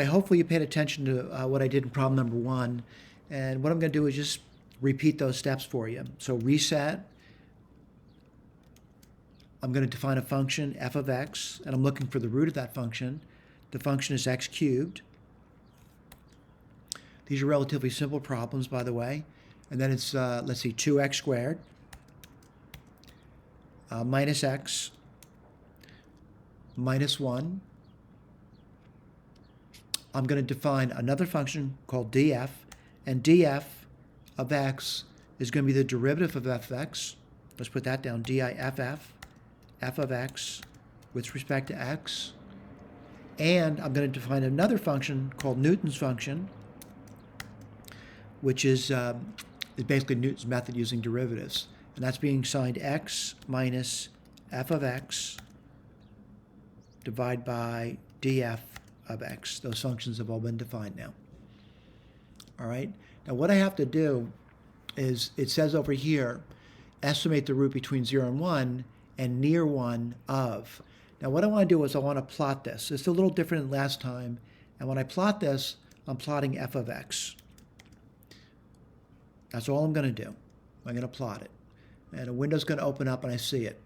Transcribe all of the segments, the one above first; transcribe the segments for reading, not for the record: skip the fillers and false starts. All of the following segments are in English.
Hopefully you paid attention to what I did in problem number 1. And what I'm going to do is just repeat those steps for you. So reset. I'm going to define a function, f of x, and I'm looking for the root of that function. The function is x cubed. These are relatively simple problems, by the way. And then it's, let's see, 2x squared minus x minus 1. I'm going to define another function called df, and df of x is going to be the derivative of f of x. Let's put that down, diff, f of x with respect to x. And I'm going to define another function called Newton's function, which is basically Newton's method using derivatives. And that's being assigned x minus f of x divided by df of x. Those functions have all been defined now. All right. Now what I have to do is, it says over here, estimate the root between 0 and 1 and near 1 of. Now what I want to do is I want to plot this. It's a little different than last time. And when I plot this, I'm plotting f of x. That's all I'm going to do. I'm going to plot it. And a window's going to open up and I see it.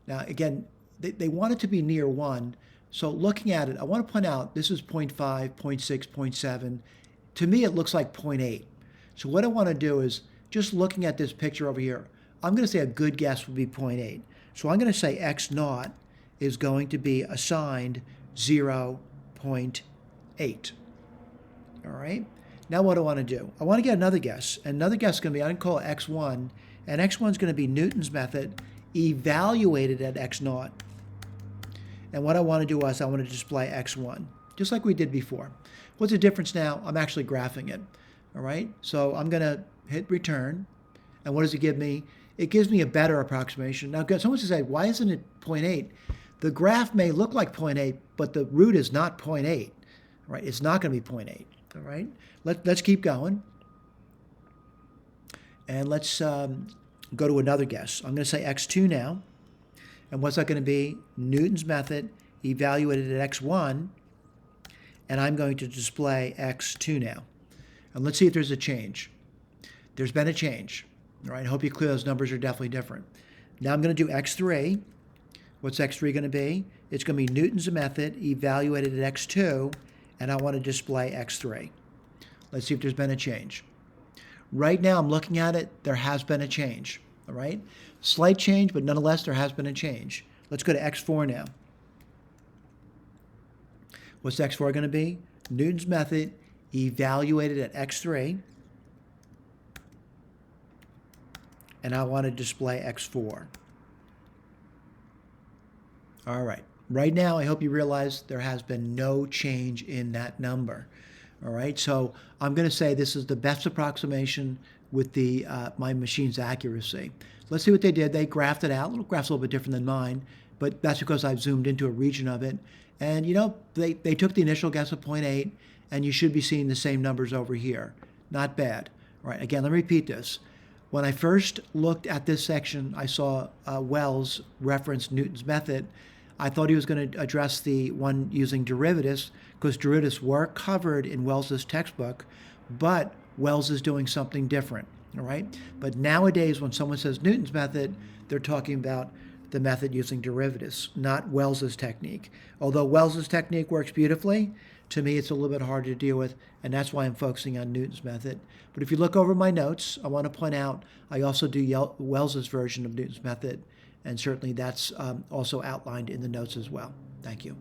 Now again, they want it to be near 1. So looking at it, I want to point out this is 0.5, 0.6, 0.7. To me, it looks like 0.8. So what I want to do is, just looking at this picture over here, I'm going to say a good guess would be 0.8. So I'm going to say x naught is going to be assigned 0.8. All right? Now what do I want to do? I want to get another guess. And another guess is going to be, I'm going to call it x1. And x1 is going to be Newton's method evaluated at x naught. And what I want to do is I want to display x1, just like we did before. What's the difference now? I'm actually graphing it. All right? So I'm going to hit return. And what does it give me? It gives me a better approximation. Now, someone says, why isn't it 0.8? The graph may look like 0.8, but the root is not 0.8. Right? It's not going to be 0.8. All right? Let's keep going. And let's go to another guess. I'm going to say x2 now. And what's that going to be? Newton's method evaluated at x1. And I'm going to display x2 now. And let's see if there's a change. There's been a change. All right, I hope you clear those numbers are definitely different. Now I'm going to do x3. What's x3 going to be? It's going to be Newton's method evaluated at x2. And I want to display x3. Let's see if there's been a change. Right now, I'm looking at it. There has been a change. All right? Slight change, but nonetheless, there has been a change. Let's go to x4 now. What's x4 going to be? Newton's method evaluated at x3. And I want to display x4. All right. Right now, I hope you realize there has been no change in that number. All right, so I'm going to say this is the best approximation with the my machine's accuracy. Let's see what they did. They graphed it out. The graph's a little bit different than mine, but that's because I've zoomed into a region of it. And, you know, they took the initial guess of 0.8, and you should be seeing the same numbers over here. Not bad. All right, again, let me repeat this. When I first looked at this section, I saw Wells reference Newton's method. I thought he was going to address the one using derivatives, because derivatives were covered in Wells's textbook, but Wells is doing something different, all right? But nowadays, when someone says Newton's method, they're talking about the method using derivatives, not Wells's technique. Although Wells's technique works beautifully, to me it's a little bit harder to deal with, and that's why I'm focusing on Newton's method. But if you look over my notes, I want to point out I also do Wells's version of Newton's method, and certainly that's also outlined in the notes as well. Thank you.